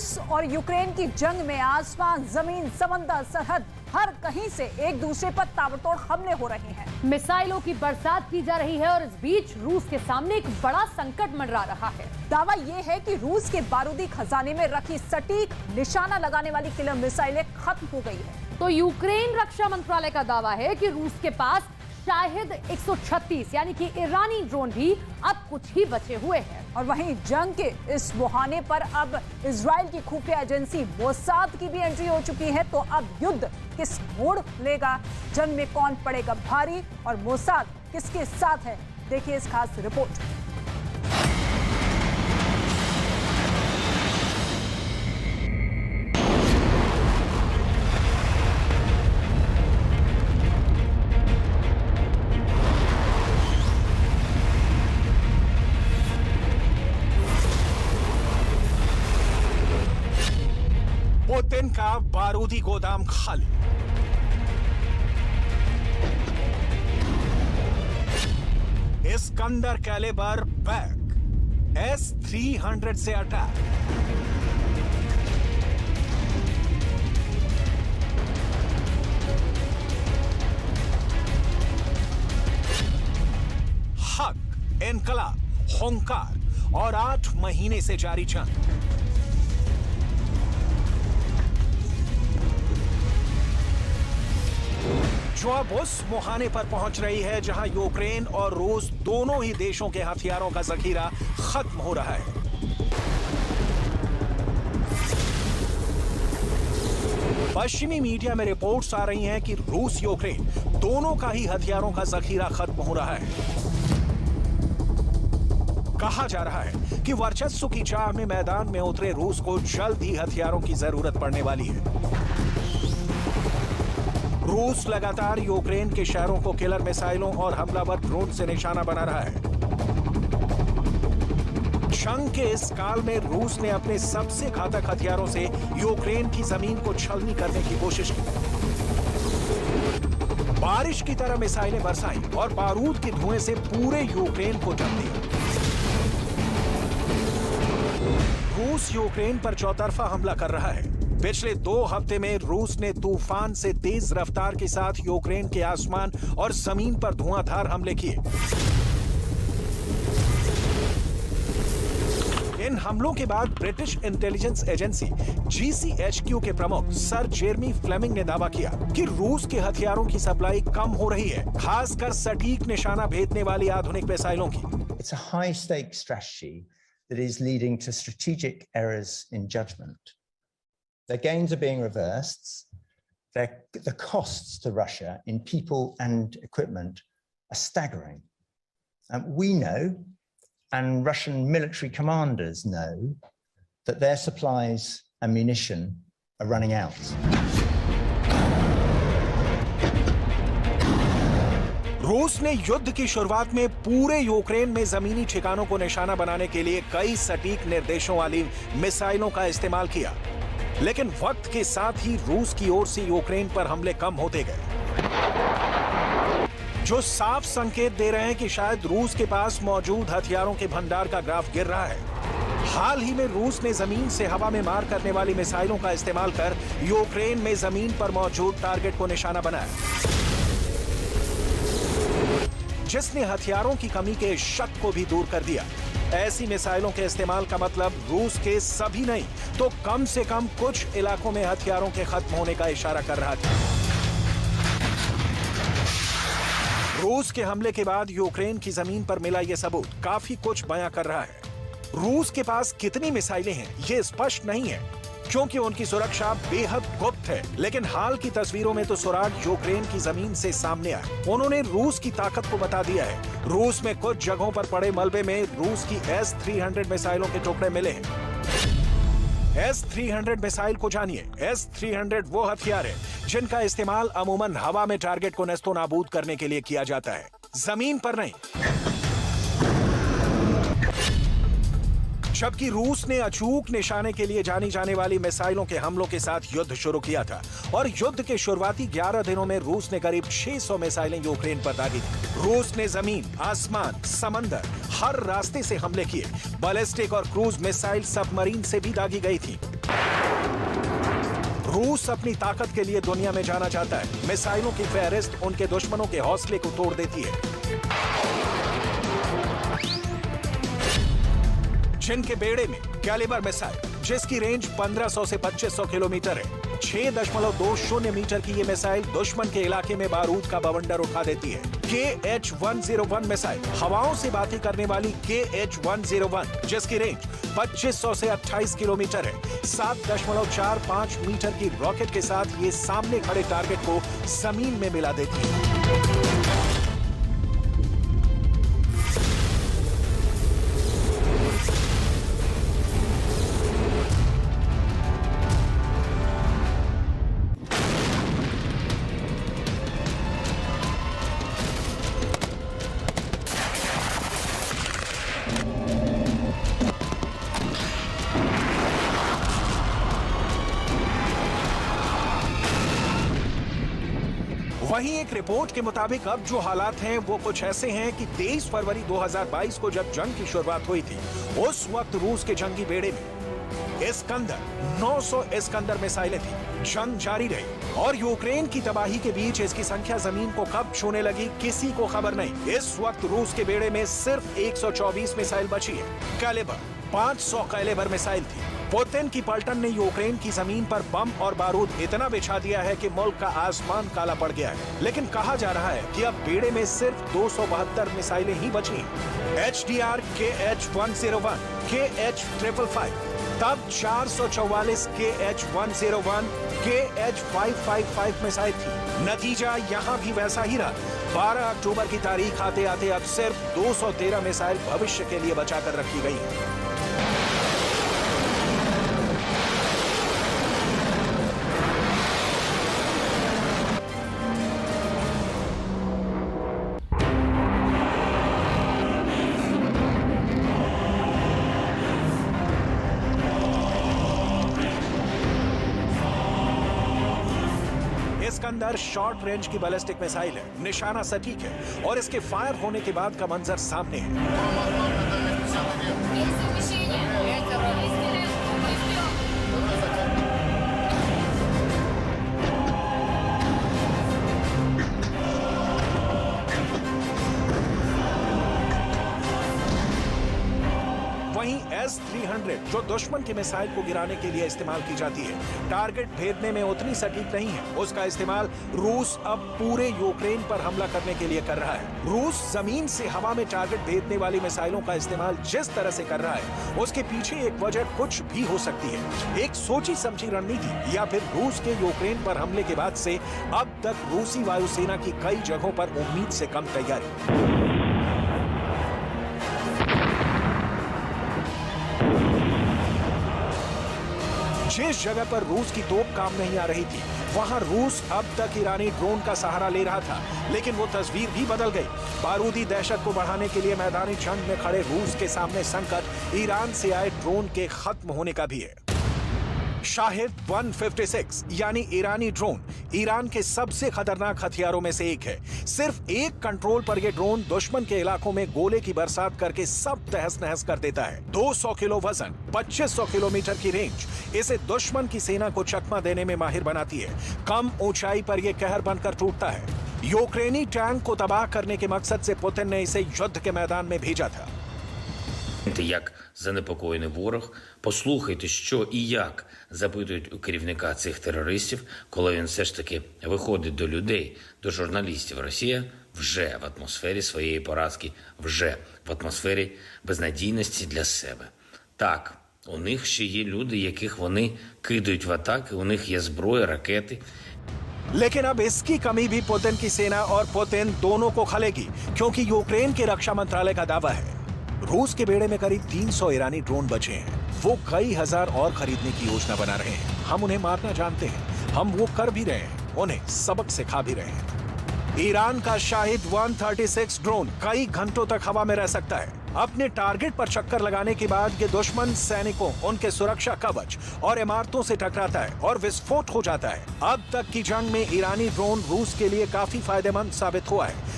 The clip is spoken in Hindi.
रूस और यूक्रेन की जंग में आसमान, जमीन, समंदर, सरहद हर कहीं से एक दूसरे पर ताबड़तोड़ हमले हो रहे हैं। मिसाइलों की बरसात की जा रही है और इस बीच रूस के सामने एक बड़ा संकट मंडरा रहा है। दावा यह है कि रूस के बारूदी खजाने में रखी सटीक निशाना लगाने वाली किलर मिसाइलें खत्म हो गई है। तो यूक्रेन रक्षा मंत्रालय का दावा है कि रूस के पास शायद 136 यानी कि ईरानी ड्रोन भी अब कुछ ही बचे हुए हैं। और वहीं जंग के इस मुहाने पर अब इजराइल की खुफिया एजेंसी मोसाद की भी एंट्री हो चुकी है। तो अब युद्ध किस मोड़ लेगा, जंग में कौन पड़ेगा भारी और मोसाद किसके साथ है, देखिए इस खास रिपोर्ट। पुतिन का बारूदी गोदाम खाली। इस्कंदर कैलिबर बैक, S-300 से अटैक। हक, इनकलाब, हुंकार और 8 महीने से जारी जंग। जो अब उस मुहाने पर पहुंच रही है जहां यूक्रेन और रूस दोनों ही देशों के हथियारों का जखीरा खत्म हो रहा है। पश्चिमी मीडिया में रिपोर्ट्स आ रही हैं कि रूस यूक्रेन दोनों का ही हथियारों का जखीरा खत्म हो रहा है। कहा जा रहा है कि वर्चस्व की चाह में मैदान में उतरे रूस को जल्द ही हथियारों की जरूरत पड़ने वाली है। रूस लगातार यूक्रेन के शहरों को किलर मिसाइलों और हमलावर ड्रोन से निशाना बना रहा है। जंग के इस काल में रूस ने अपने सबसे घातक हथियारों से यूक्रेन की जमीन को छलनी करने की कोशिश की। बारिश की तरह मिसाइलें बरसाई और बारूद के धुएं से पूरे यूक्रेन को ढक दिया। रूस यूक्रेन पर चौतरफा हमला कर रहा है। पिछले 2 हफ्ते में रूस ने तूफान से तेज रफ्तार के साथ यूक्रेन के आसमान और जमीन पर धुआंधार हमले किए। इन हमलों के बाद ब्रिटिश इंटेलिजेंस एजेंसी GCHQ के प्रमुख सर जेरेमी फ्लेमिंग ने दावा किया कि रूस के हथियारों की सप्लाई कम हो रही है, खासकर सटीक निशाना भेदने वाली आधुनिक मिसाइलों की। It's a high-stakes strategy that is leading to strategic errors in judgment. Their gains are being reversed. The costs to Russia in people and equipment are staggering. We know, and Russian military commanders know, that their supplies and munition are running out. रूस ने युद्ध की शुरुआत में पूरे यूक्रेन में जमीनी ठिकानों को निशाना बनाने के लिए कई सटीक निर्देशों वाली मिसाइलों का इस्तेमाल किया, लेकिन वक्त के साथ ही रूस की ओर से यूक्रेन पर हमले कम होते गए, जो साफ संकेत दे रहे हैं कि शायद रूस के पास मौजूद हथियारों के भंडार का ग्राफ गिर रहा है। हाल ही में रूस ने जमीन से हवा में मार करने वाली मिसाइलों का इस्तेमाल कर यूक्रेन में जमीन पर मौजूद टारगेट को निशाना बनाया, जिसने हथियारों की कमी के शक को भी दूर कर दिया। ऐसी मिसाइलों के इस्तेमाल का मतलब रूस के सभी नहीं तो कम से कम कुछ इलाकों में हथियारों के खत्म होने का इशारा कर रहा था। रूस के हमले के बाद यूक्रेन की जमीन पर मिला यह सबूत काफी कुछ बयां कर रहा है। रूस के पास कितनी मिसाइलें हैं यह स्पष्ट नहीं है, क्योंकि उनकी सुरक्षा बेहद गुप्त है, लेकिन हाल की तस्वीरों में तो सुराग यूक्रेन की जमीन से सामने आए। उन्होंने रूस की ताकत को बता दिया है। रूस में कुछ जगहों पर पड़े मलबे में रूस की S-300 मिसाइलों के टुकड़े मिले हैं। S-300 मिसाइल को जानिए। S-300 वो हथियार है जिनका इस्तेमाल अमूमन हवा में टारगेट को नस्तो नाबूद करने के लिए किया जाता है, जमीन पर नहीं। जबकि रूस ने अचूक निशाने के लिए जानी जाने वाली मिसाइलों के हमलों के साथ युद्ध शुरू किया था और युद्ध के शुरुआती 11 दिनों में रूस ने करीब 600 मिसाइलें यूक्रेन पर दागी थी। रूस ने जमीन, आसमान, समंदर, हर रास्ते से हमले किए। बैलिस्टिक और क्रूज मिसाइल सबमरीन से भी दागी गई थी। रूस अपनी ताकत के लिए दुनिया में जाना जाता है। मिसाइलों की फहरिस्त उनके दुश्मनों के हौसले को तोड़ देती है। जिनके बेड़े में कैलिबर मिसाइल, जिसकी रेंज 1500 से 2500 किलोमीटर है, 6.20 मीटर की ये मिसाइल दुश्मन के इलाके में बारूद का बवंडर उठा देती है। KH-101 मिसाइल, हवाओं से बातें करने वाली KH-101, जिसकी रेंज 2500 से 28 किलोमीटर है, 7.45 मीटर की रॉकेट के साथ ये सामने खड़े टारगेट को जमीन में मिला देती है। वहीं एक रिपोर्ट के मुताबिक अब जो हालात हैं वो कुछ ऐसे हैं कि 23 फरवरी 2022 को जब जंग की शुरुआत हुई थी, उस वक्त रूस के जंगी बेड़े में इस्कंदर 900 इस्कंदर मिसाइलें थी। जंग जारी रही और यूक्रेन की तबाही के बीच इसकी संख्या जमीन को कब छूने लगी किसी को खबर नहीं। इस वक्त रूस के बेड़े में सिर्फ 124 मिसाइल बची है। कैलिबर 500 कैलिबर मिसाइल थी। पुतिन की पलटन ने यूक्रेन की जमीन पर बम और बारूद इतना बिछा दिया है कि मुल्क का आसमान काला पड़ गया है। लेकिन कहा जा रहा है कि अब बेड़े में सिर्फ 272 मिसाइलें ही बची हैं। HDR KH-101, KH-555, तब 444 KH-101, KH-555 मिसाइल थी। नतीजा यहाँ भी वैसा ही रहा। 12 अक्टूबर की तारीख आते आते अब सिर्फ 213 मिसाइल भविष्य के लिए बचाकर रखी गई है। इस्कंदर शॉर्ट रेंज की बैलिस्टिक मिसाइल है, निशाना सटीक है और इसके फायर होने के बाद का मंजर सामने है। वहीं S-300 जो दुश्मन के मिसाइल को गिराने के लिए इस्तेमाल की जाती है, टारगेट भेदने में उतनी सटीक नहीं है। उसका इस्तेमाल रूस अब पूरे यूक्रेन पर हमला करने के लिए कर रहा है। रूस जमीन से हवा में टारगेट भेदने वाली मिसाइलों का इस्तेमाल जिस तरह से कर रहा है, उसके पीछे एक वजह कुछ भी हो सकती है। एक सोची समझी रणनीति या फिर रूस के यूक्रेन पर हमले के बाद से अब तक रूसी वायुसेना की कई जगहों पर उम्मीद से कम तैयारी। जिस जगह पर रूस की तोप काम नहीं आ रही थी, वहां रूस अब तक ईरानी ड्रोन का सहारा ले रहा था, लेकिन वो तस्वीर भी बदल गई। बारूदी दहशत को बढ़ाने के लिए मैदानी जंग में खड़े रूस के सामने संकट ईरान से आए ड्रोन के खत्म होने का भी है। शाहिद 156 यानी ईरानी ड्रोन ईरान के सबसे खतरनाक हथियारों में से एक है। सिर्फ एक कंट्रोल पर यह ड्रोन दुश्मन के इलाकों में गोले की बरसात करके सब तहस नहस कर देता है। 200 किलो वजन, 2500 किलोमीटर की रेंज इसे दुश्मन की सेना को चकमा देने में माहिर बनाती है। कम ऊंचाई पर यह कहर बनकर टूटता है। यूक्रेनी टैंक को तबाह करने के मकसद से पुतिन ने इसे युद्ध के मैदान में भेजा था। Як занепокоєний ворог, послухайте, що і як запитують у керівника цих терористів, коли він все ж таки виходить до людей, до журналістів. Росія вже в атмосфері своєї поразки, вже в атмосфері безнадійності для себе. Так, у них ще є люди, яких вони кидають в атаки, у них є зброя, ракети. लेकिन अब इसकी कमी भी पुतिन की सेना और पुतिन दोनों को खलेगी, क्योंकि यूक्रेन के रक्षा मंत्रालय का दावा है रूस के बेड़े में करीब 300 ईरानी ड्रोन बचे हैं। वो कई हजार और खरीदने की योजना बना रहे हैं। हम उन्हें मारना जानते हैं, हम वो कर भी रहे हैं, उन्हें सबक सिखा भी रहे हैं। ईरान का शाहिद 136 ड्रोन कई घंटों तक हवा में रह सकता है। अपने टारगेट पर चक्कर लगाने के बाद ये दुश्मन सैनिकों, उनके सुरक्षा कवच और इमारतों से टकराता है और विस्फोट हो जाता है। अब तक की जंग में ईरानी ड्रोन रूस के लिए काफी फायदेमंद साबित हुआ है।